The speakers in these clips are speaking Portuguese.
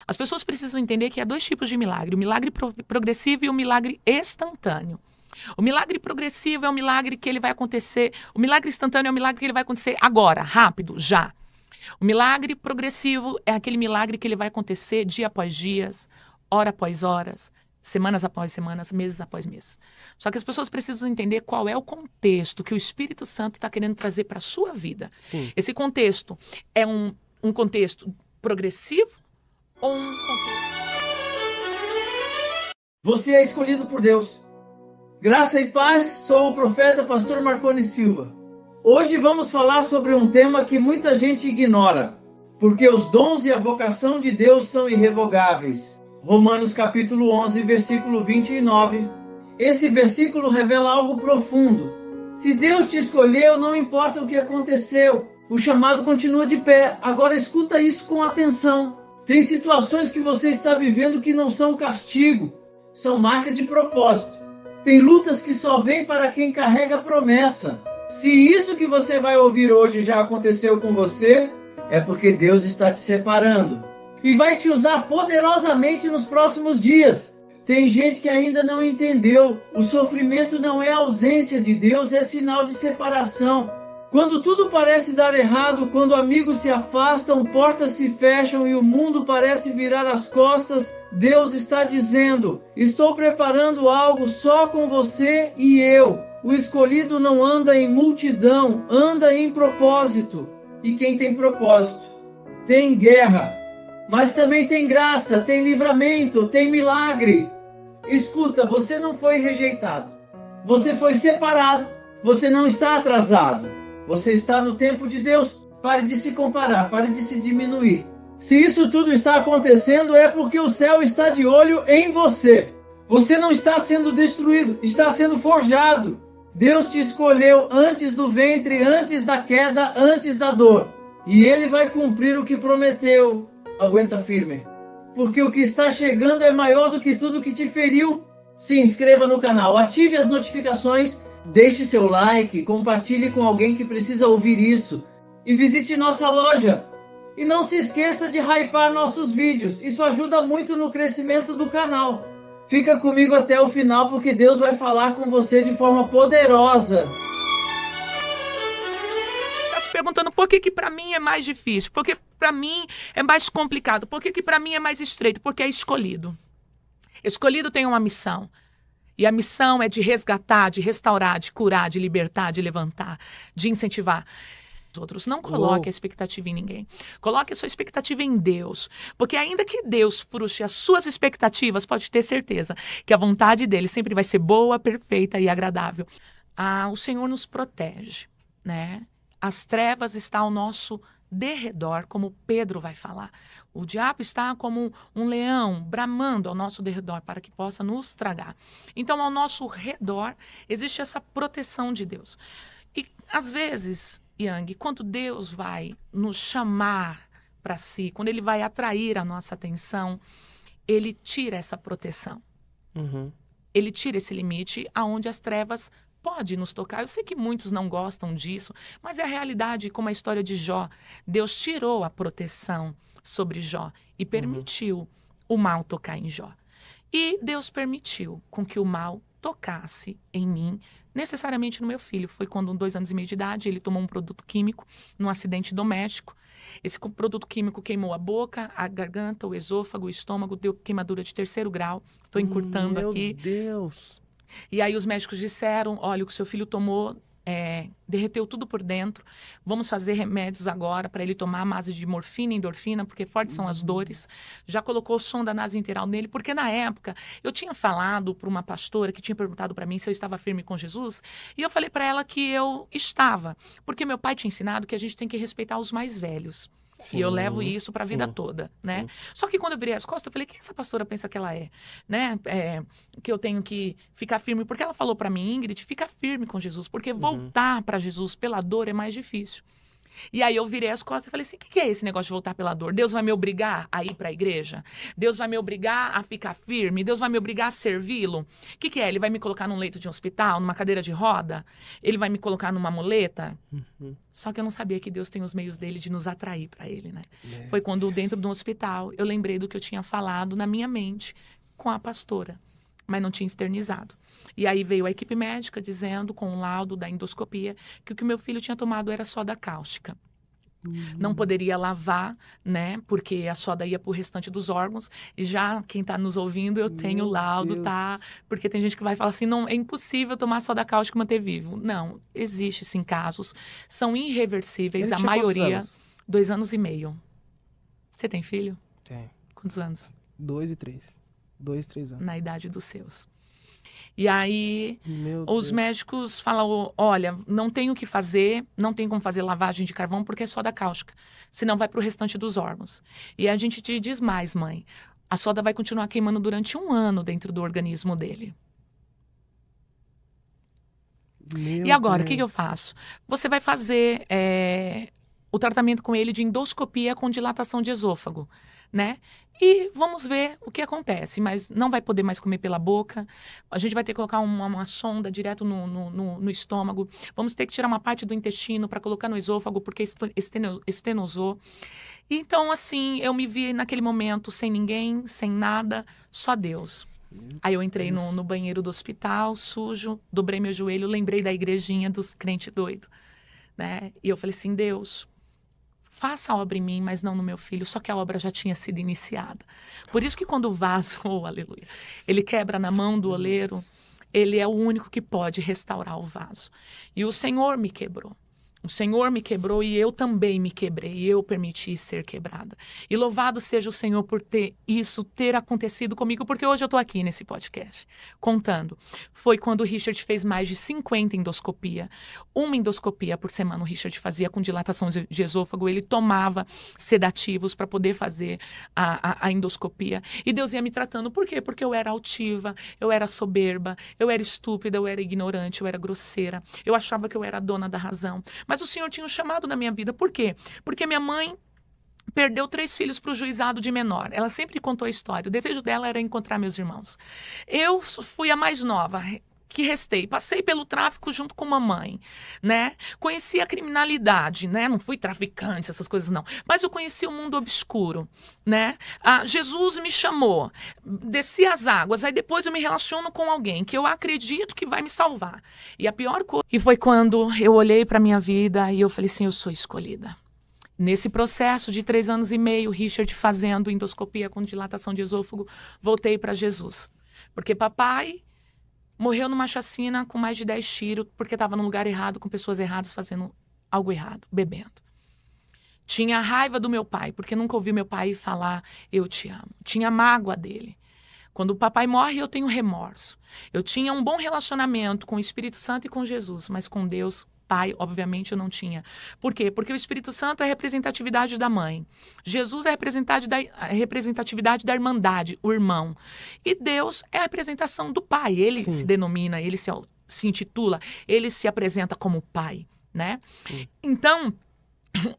As pessoas precisam entender que há dois tipos de milagre, o milagre progressivo e o milagre instantâneo. O milagre progressivo é um milagre que ele vai acontecer, o milagre instantâneo é um milagre que ele vai acontecer agora, rápido, já. O milagre progressivo é aquele milagre que ele vai acontecer dia após dias, hora após horas, semanas após semanas, meses após meses. Só que as pessoas precisam entender qual é o contexto que o Espírito Santo está querendo trazer para a sua vida. Sim. Esse contexto é um contexto progressivo ou um contexto... Você é escolhido por Deus. Graça e paz, sou o profeta pastor Marconi Silva. Hoje vamos falar sobre um tema que muita gente ignora, porque os dons e a vocação de Deus são irrevogáveis. Romanos capítulo 11, versículo 29. Esse versículo revela algo profundo. Se Deus te escolheu, não importa o que aconteceu, o chamado continua de pé. Agora escuta isso com atenção. Tem situações que você está vivendo que não são castigo, são marca de propósito. Tem lutas que só vêm para quem carrega a promessa. Se isso que você vai ouvir hoje já aconteceu com você, é porque Deus está te separando e vai te usar poderosamente nos próximos dias. Tem gente que ainda não entendeu. O sofrimento não é ausência de Deus, é sinal de separação. Quando tudo parece dar errado, quando amigos se afastam, portas se fecham e o mundo parece virar as costas, Deus está dizendo: estou preparando algo só com você e eu. O escolhido não anda em multidão, anda em propósito. E quem tem propósito tem guerra, mas também tem graça, tem livramento, tem milagre. Escuta, você não foi rejeitado, você foi separado, você não está atrasado, você está no tempo de Deus. Pare de se comparar, pare de se diminuir. Se isso tudo está acontecendo, é porque o céu está de olho em você. Você não está sendo destruído, está sendo forjado. Deus te escolheu antes do ventre, antes da queda, antes da dor. E Ele vai cumprir o que prometeu. Aguenta firme, porque o que está chegando é maior do que tudo que te feriu. Se inscreva no canal, ative as notificações, deixe seu like, compartilhe com alguém que precisa ouvir isso e visite nossa loja. E não se esqueça de hypar nossos vídeos, isso ajuda muito no crescimento do canal. Fica comigo até o final, porque Deus vai falar com você de forma poderosa. Está se perguntando por que para mim é mais difícil, por que para mim é mais complicado, por que para mim é mais estreito? Porque é escolhido. Escolhido tem uma missão. E a missão é de resgatar, de restaurar, de curar, de libertar, de levantar, de incentivar os outros. Não coloque a expectativa em ninguém. Coloque a sua expectativa em Deus. Porque ainda que Deus frustre as suas expectativas, pode ter certeza que a vontade dele sempre vai ser boa, perfeita e agradável. O Senhor nos protege, né? As trevas estão ao nosso derredor, como Pedro vai falar. O diabo está como um leão bramando ao nosso derredor para que possa nos tragar. Então, ao nosso redor existe essa proteção de Deus. E às vezes, Yang, quando Deus vai nos chamar para si, quando Ele vai atrair a nossa atenção, Ele tira essa proteção. Uhum. Ele tira esse limite aonde as trevas pode nos tocar. Eu sei que muitos não gostam disso, mas é a realidade, como a história de Jó. Deus tirou a proteção sobre Jó e permitiu o mal tocar em Jó. E Deus permitiu com que o mal tocasse em mim, necessariamente no meu filho. Foi quando, 2 anos e meio de idade, ele tomou um produto químico num acidente doméstico. Esse produto químico queimou a boca, a garganta, o esôfago, o estômago, deu queimadura de 3º grau. Estou encurtando aqui. Meu Deus! E aí os médicos disseram: olha, o que seu filho tomou derreteu tudo por dentro. Vamos fazer remédios agora para ele tomar à base de morfina e endorfina, porque fortes são as dores. Já colocou sonda nasointeral nele, porque na época eu tinha falado para uma pastora que tinha perguntado para mim se eu estava firme com Jesus, e eu falei para ela que eu estava, porque meu pai tinha ensinado que a gente tem que respeitar os mais velhos. Sim, e eu levo isso para a vida sim, toda, né? sim. Só que quando eu virei as costas, eu falei: quem essa pastora pensa que ela é? Né? Que eu tenho que ficar firme. Porque ela falou para mim: Ingrid, fica firme com Jesus, porque voltar para Jesus pela dor é mais difícil. E aí eu virei as costas e falei assim, o que é esse negócio de voltar pela dor? Deus vai me obrigar a ir para a igreja? Deus vai me obrigar a ficar firme? Deus vai me obrigar a servi-lo? O que é? Ele vai me colocar num leito de um hospital, numa cadeira de roda? Ele vai me colocar numa muleta? Só que eu não sabia que Deus tem os meios dele de nos atrair para ele, né? Foi quando dentro de um hospital eu lembrei do que eu tinha falado na minha mente com a pastora, mas não tinha externizado. E aí veio a equipe médica dizendo, com o laudo da endoscopia, que o que meu filho tinha tomado era soda cáustica. Não poderia lavar, né? Porque a soda ia para o restante dos órgãos. E já quem está nos ouvindo, eu tenho o laudo, Deus. tá? Porque tem gente que vai falar assim, não, é impossível tomar soda cáustica e manter vivo. Não, existe sim casos. São irreversíveis, Ele a tinha quantos maioria. anos? 2 anos e meio. Você tem filho? Tem. Quantos anos? 2 e 3. 2, 3 anos. Na idade dos seus. E aí, Meu os Deus. médicos falam, olha, não tem o que fazer, não tem como fazer lavagem de carvão porque é soda cáustica, senão vai para o restante dos órgãos. E a gente te diz mais, mãe, a soda vai continuar queimando durante 1 ano dentro do organismo dele. Meu E agora, o Deus. que eu faço? Você vai fazer o tratamento com ele de endoscopia com dilatação de esôfago, né? E vamos ver o que acontece, mas não vai poder mais comer pela boca, a gente vai ter que colocar uma sonda direto no estômago, vamos ter que tirar uma parte do intestino para colocar no esôfago, porque estenosou. Então, assim, eu me vi naquele momento sem ninguém, sem nada, só Deus. Aí eu entrei no banheiro do hospital, sujo, dobrei meu joelho, lembrei da igrejinha dos crentes doidos, né? E eu falei assim, Deus, faça a obra em mim, mas não no meu filho. Só que a obra já tinha sido iniciada. Por isso que quando o vaso, oh, aleluia, ele quebra na mão do oleiro, ele é o único que pode restaurar o vaso. E o Senhor me quebrou. O Senhor me quebrou e eu também me quebrei. E eu permiti ser quebrada. E louvado seja o Senhor por ter acontecido comigo, porque hoje eu estou aqui nesse podcast, contando. Foi quando o Richard fez mais de 50 endoscopia. Uma endoscopia por semana o Richard fazia com dilatação de esôfago. Ele tomava sedativos para poder fazer a endoscopia. E Deus ia me tratando. Por quê? Porque eu era altiva, eu era soberba, eu era estúpida, eu era ignorante, eu era grosseira. Eu achava que eu era a dona da razão. Mas o Senhor tinha um chamado na minha vida. Por quê? Porque minha mãe perdeu 3 filhos para o juizado de menor. Ela sempre contou a história. O desejo dela era encontrar meus irmãos. Eu fui a mais nova que restei. Passei pelo tráfico junto com mamãe, né? Conheci a criminalidade, né? Não fui traficante, essas coisas não. Mas eu conheci o mundo obscuro, né? Jesus me chamou, desci as águas, aí depois eu me relaciono com alguém que eu acredito que vai me salvar. E a pior coisa... E foi quando eu olhei para minha vida e eu falei assim, eu sou escolhida. Nesse processo de 3 anos e meio, Richard fazendo endoscopia com dilatação de esôfago, voltei para Jesus. Porque papai morreu numa chacina com mais de 10 tiros, porque estava no lugar errado, com pessoas erradas, fazendo algo errado, bebendo. Tinha raiva do meu pai, porque nunca ouvi meu pai falar, eu te amo. Tinha mágoa dele. Quando o papai morre, eu tenho remorso. Eu tinha um bom relacionamento com o Espírito Santo e com Jesus, mas com Deus, Pai, obviamente, eu não tinha. Por quê? Porque o Espírito Santo é a representatividade da mãe. Jesus é a representatividade da irmandade, o irmão. E Deus é a representação do Pai. Ele Sim. se denomina, ele se intitula, ele se apresenta como Pai, né? Sim. Então,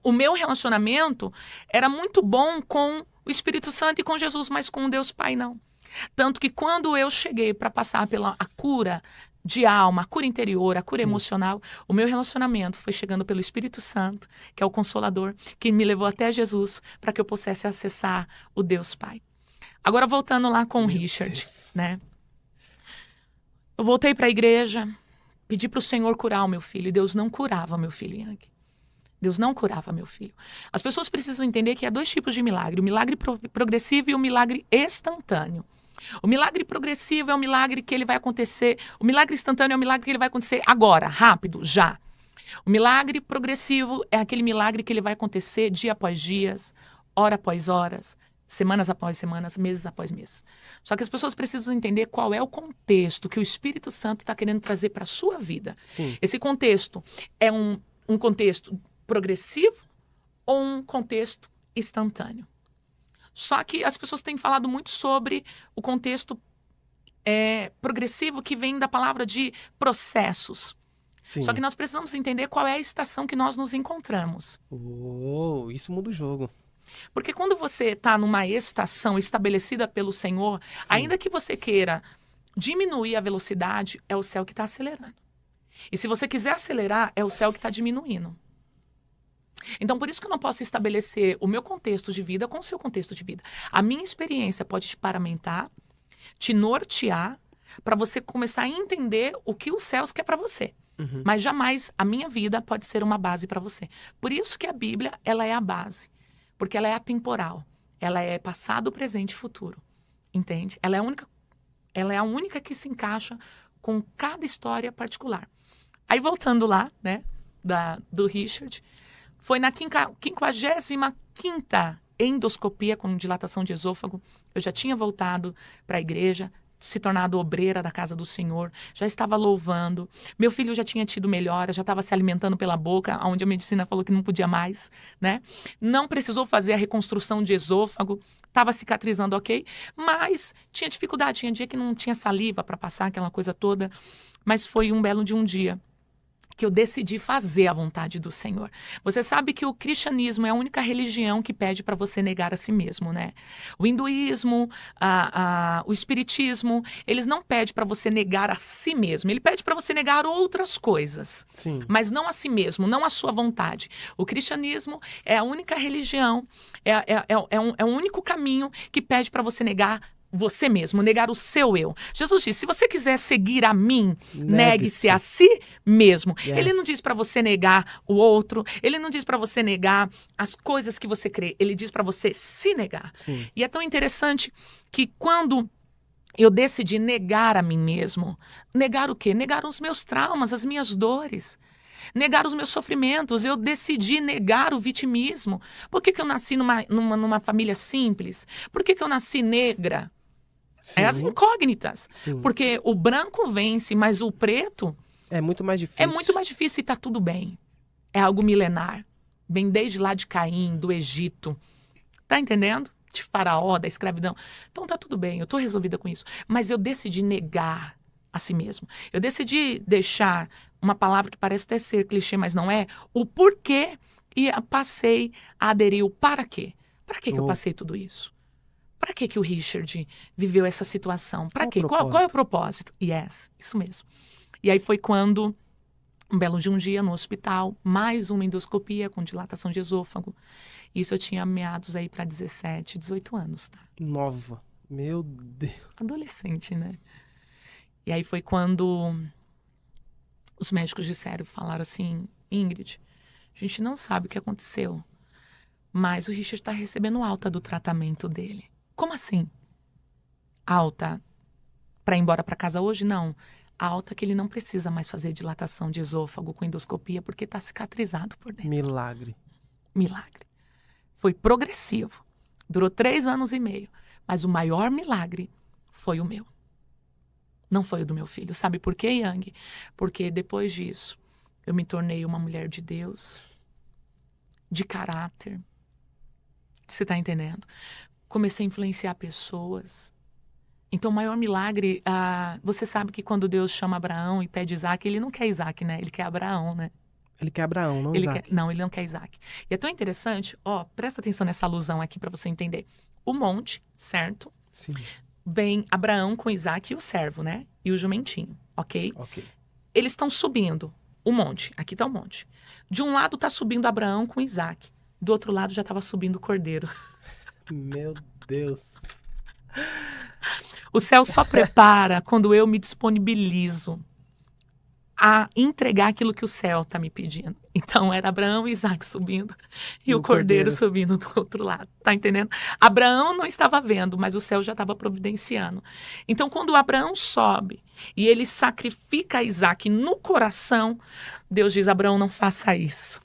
o meu relacionamento era muito bom com o Espírito Santo e com Jesus, mas com Deus Pai não. Tanto que quando eu cheguei para passar pela a cura de alma, a cura interior, a cura Sim. emocional, o meu relacionamento foi chegando pelo Espírito Santo, que é o Consolador, que me levou até Jesus para que eu pudesse acessar o Deus Pai. Agora voltando lá com o Richard, Deus. né? Eu voltei para a igreja, pedi para o Senhor curar o meu filho, e Deus não curava meu filho, Yang. Deus não curava meu filho. As pessoas precisam entender que há 2 tipos de milagre, o milagre progressivo e o milagre instantâneo. O milagre progressivo é um milagre que ele vai acontecer, o milagre instantâneo é um milagre que ele vai acontecer agora, rápido, já. O milagre progressivo é aquele milagre que ele vai acontecer dia após dias, hora após horas, semanas após semanas, meses após meses. Só que as pessoas precisam entender qual é o contexto que o Espírito Santo está querendo trazer para a sua vida. Sim. Esse contexto é um contexto progressivo ou um contexto instantâneo? Só que as pessoas têm falado muito sobre o contexto progressivo, que vem da palavra de processos. Sim. Só que nós precisamos entender qual é a estação que nós nos encontramos. Isso muda o jogo. Porque quando você está numa estação estabelecida pelo Senhor, Sim. ainda que você queira diminuir a velocidade, é o céu que está acelerando. E se você quiser acelerar, é o céu que está diminuindo. Então, por isso que eu não posso estabelecer o meu contexto de vida com o seu contexto de vida. A minha experiência pode te paramentar, te nortear, para você começar a entender o que os céus quer para você. Uhum. Mas jamais a minha vida pode ser uma base para você. Por isso que a Bíblia, ela é a base. Porque ela é atemporal. Ela é passado, presente e futuro. Entende? Ela é a única que se encaixa com cada história particular. Aí, voltando lá, né, do Richard, foi na 55ª endoscopia com dilatação de esôfago. Eu já tinha voltado para a igreja, se tornado obreira da casa do Senhor, já estava louvando. Meu filho já tinha tido melhora, já estava se alimentando pela boca, onde a medicina falou que não podia mais, né? Não precisou fazer a reconstrução de esôfago, estava cicatrizando ok, mas tinha dificuldade, tinha dia que não tinha saliva para passar aquela coisa toda, mas foi um belo de um dia que eu decidi fazer a vontade do Senhor. Você sabe que o cristianismo é a única religião que pede para você negar a si mesmo, né? O hinduísmo, o espiritismo, eles não pedem para você negar a si mesmo. Ele pede para você negar outras coisas, Sim. mas não a si mesmo, não a sua vontade. O cristianismo é a única religião, é o único caminho que pede para você negar você mesmo, negar o seu eu. Jesus disse, se você quiser seguir a mim, negue-se a si mesmo. Yes. Ele não diz para você negar o outro, ele não diz para você negar as coisas que você crê, ele diz para você se negar. Sim. E é tão interessante que quando eu decidi negar a mim mesmo, negar o quê? Negar os meus traumas, as minhas dores. Negar os meus sofrimentos, eu decidi negar o vitimismo. Por que eu nasci numa família simples? Por que eu nasci negra? Sim. É as incógnitas. Sim. Porque o branco vence, mas o preto É muito mais difícil. é muito mais difícil e tá tudo bem. É algo milenar. Vem desde lá de Caim, do Egito. Tá entendendo? De Faraó, da escravidão. Então tá tudo bem, eu tô resolvida com isso. Mas eu decidi negar a si mesmo. Eu decidi deixar uma palavra que parece até ser clichê, mas não é, o porquê, e passei a aderir o para quê. Para que eu passei tudo isso? Para que o Richard viveu essa situação? Para quê? Qual é o propósito? Yes, isso mesmo. E aí foi quando, um belo de um dia no hospital, mais uma endoscopia com dilatação de esôfago. Isso eu tinha meados aí para 17, 18 anos, tá? Nova. Meu Deus. Adolescente, né? E aí foi quando os médicos falaram assim, Ingrid, a gente não sabe o que aconteceu, mas o Richard está recebendo alta do tratamento dele. Como assim? Alta para ir embora para casa hoje? Não. Alta que ele não precisa mais fazer dilatação de esôfago com endoscopia porque está cicatrizado por dentro. Milagre. Milagre. Foi progressivo. Durou 3 anos e meio. Mas o maior milagre foi o meu. Não foi o do meu filho. Sabe por quê, Yang? Porque depois disso, eu me tornei uma mulher de Deus, de caráter. Você está entendendo? Comecei a influenciar pessoas. Então, o maior milagre, você sabe que quando Deus chama Abraão e pede Isaac, ele não quer Isaac, né? Ele quer Abraão, né? Ele quer Abraão, não Isaac. Não, ele não quer Isaac. E é tão interessante, presta atenção nessa alusão aqui para você entender. O monte, certo? Sim. Vem Abraão com Isaac e o servo, né? E o jumentinho, ok? Ok. Eles estão subindo o monte. Aqui está o monte. De um lado está subindo Abraão com Isaac. Do outro lado já estava subindo o cordeiro. Meu Deus. O céu só prepara quando eu me disponibilizo a entregar aquilo que o céu está me pedindo. Então, era Abraão e Isaac subindo e o cordeiro subindo do outro lado. Tá entendendo? Abraão não estava vendo, mas o céu já estava providenciando. Então, quando Abraão sobe e ele sacrifica Isaac no coração, Deus diz, Abraão, não faça isso.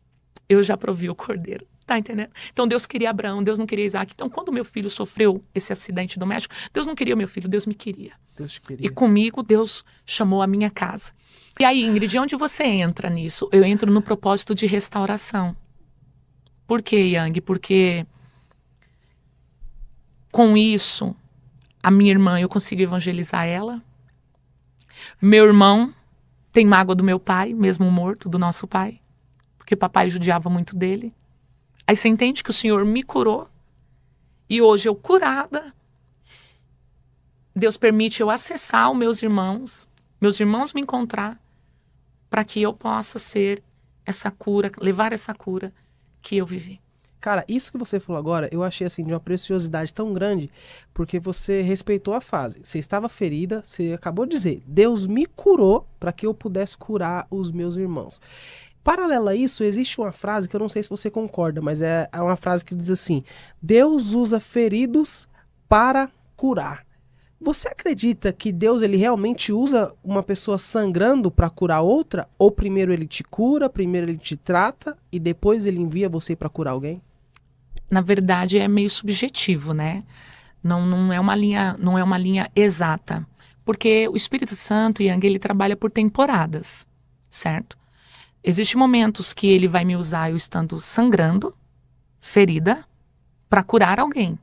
Eu já provi o cordeiro. Tá entendendo? Então, Deus queria Abraão, Deus não queria Isaac. Então, quando meu filho sofreu esse acidente doméstico, Deus não queria o meu filho, Deus me queria. Deus queria. E comigo, Deus chamou a minha casa. E aí, Ingrid, onde você entra nisso? Eu entro no propósito de restauração. Por quê, Yang? Porque com isso, a minha irmã, eu consigo evangelizar ela. Meu irmão, tem mágoa do meu pai, mesmo morto, do nosso pai, porque o papai judiava muito dele. Aí você entende que o Senhor me curou, e hoje eu curada, Deus permite eu acessar os meus irmãos me encontrar, para que eu possa ser essa cura, levar essa cura que eu vivi. Cara, isso que você falou agora, eu achei assim de uma preciosidade tão grande, porque você respeitou a fase. Você estava ferida, você acabou de dizer, Deus me curou para que eu pudesse curar os meus irmãos. Paralela a isso, existe uma frase que eu não sei se você concorda, mas é uma frase que diz assim: Deus usa feridos para curar. Você acredita que Deus ele realmente usa uma pessoa sangrando para curar outra? Ou primeiro ele te cura, primeiro ele te trata e depois ele envia você para curar alguém? Na verdade é meio subjetivo, né? Não é uma linha exata, porque o Espírito Santo, Yang, ele trabalha por temporadas, certo? Existem momentos que ele vai me usar eu estando sangrando, ferida, para curar alguém,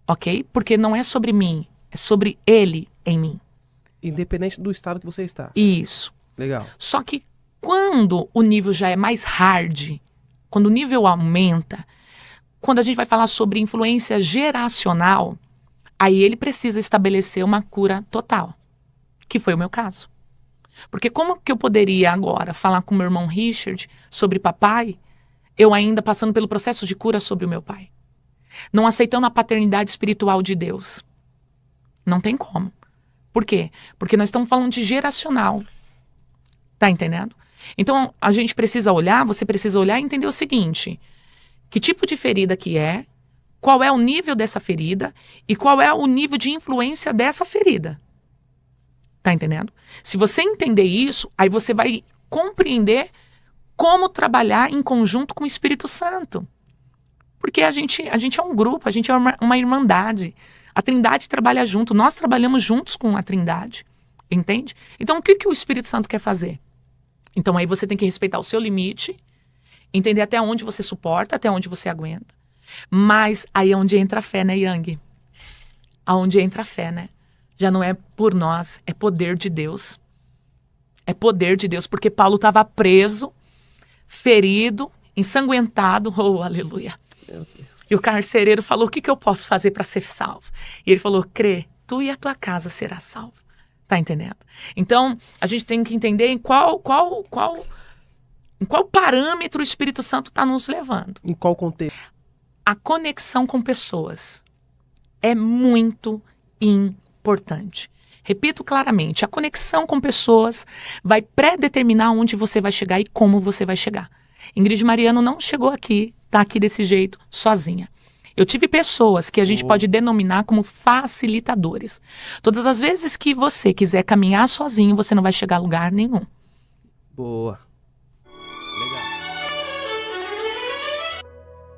ok? Porque não é sobre mim, é sobre ele em mim. Independente do estado que você está. Isso. Legal. Só que quando o nível já é mais hard, quando o nível aumenta, quando a gente vai falar sobre influência geracional, aí ele precisa estabelecer uma cura total, que foi o meu caso. Porque como que eu poderia agora falar com meu irmão Richard sobre papai, eu ainda passando pelo processo de cura sobre o meu pai? Não aceitando a paternidade espiritual de Deus. Não tem como. Por quê? Porque nós estamos falando de geracional. Tá entendendo? Então, a gente precisa olhar, você precisa olhar e entender o seguinte: que tipo de ferida que é, qual é o nível dessa ferida e qual é o nível de influência dessa ferida. Tá entendendo? Se você entender isso, aí você vai compreender como trabalhar em conjunto com o Espírito Santo. Porque a gente é um grupo, a gente é uma irmandade. A Trindade trabalha junto, nós trabalhamos juntos com a Trindade. Entende? Então, o que o Espírito Santo quer fazer? Então, aí você tem que respeitar o seu limite, entender até onde você suporta, até onde você aguenta. Mas aí é onde entra a fé, né, Yang? Aonde entra a fé, né? Já não é por nós, é poder de Deus. É poder de Deus, porque Paulo estava preso, ferido, ensanguentado. Oh, aleluia. Meu Deus. E o carcereiro falou: o que eu posso fazer para ser salvo? E ele falou: crê, tu e a tua casa será salvo. Tá entendendo? Então, a gente tem que entender em qual parâmetro o Espírito Santo está nos levando. Em qual contexto? A conexão com pessoas é muito importante. Repito claramente, a conexão com pessoas vai pré-determinar onde você vai chegar e como você vai chegar. Ingrid Mariano não chegou aqui, tá aqui desse jeito, sozinha. Eu tive pessoas que a gente pode denominar como facilitadores. Todas as vezes que você quiser caminhar sozinho, você não vai chegar a lugar nenhum. Boa.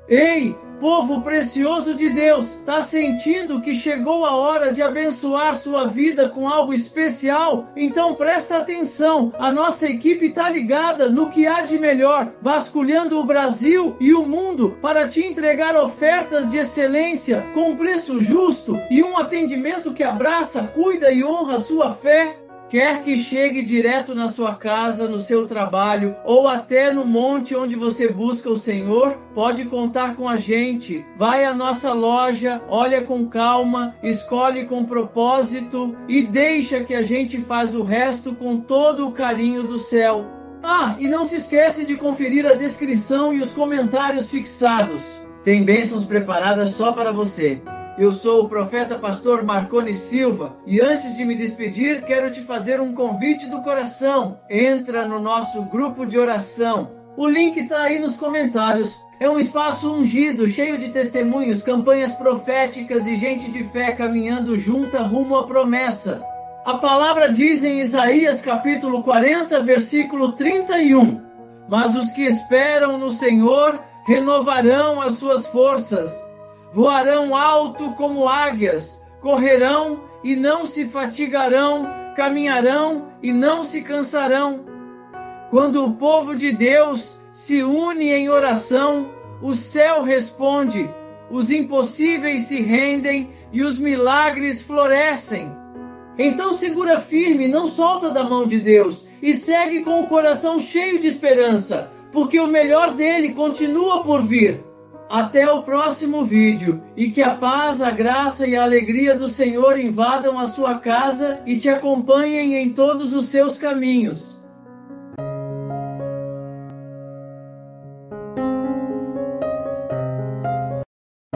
Ei, povo precioso de Deus, tá sentindo que chegou a hora de abençoar sua vida com algo especial? Então presta atenção, a nossa equipe tá ligada no que há de melhor, vasculhando o Brasil e o mundo para te entregar ofertas de excelência, com preço justo e um atendimento que abraça, cuida e honra a sua fé. Quer que chegue direto na sua casa, no seu trabalho ou até no monte onde você busca o Senhor, pode contar com a gente. Vai à nossa loja, olha com calma, escolhe com propósito e deixa que a gente faz o resto com todo o carinho do céu. Ah, e não se esquece de conferir a descrição e os comentários fixados. Tem bênçãos preparadas só para você. Eu sou o profeta pastor Marconi Silva e antes de me despedir, quero te fazer um convite do coração. Entra no nosso grupo de oração. O link está aí nos comentários. É um espaço ungido, cheio de testemunhos, campanhas proféticas e gente de fé caminhando junta rumo à promessa. A palavra diz em Isaías capítulo 40, versículo 31. Mas os que esperam no Senhor renovarão as suas forças. Voarão alto como águias, correrão e não se fatigarão, caminharão e não se cansarão. Quando o povo de Deus se une em oração, o céu responde, os impossíveis se rendem e os milagres florescem. Então segura firme, não solta da mão de Deus e segue com o coração cheio de esperança, porque o melhor dele continua por vir. Até o próximo vídeo, e que a paz, a graça e a alegria do Senhor invadam a sua casa e te acompanhem em todos os seus caminhos.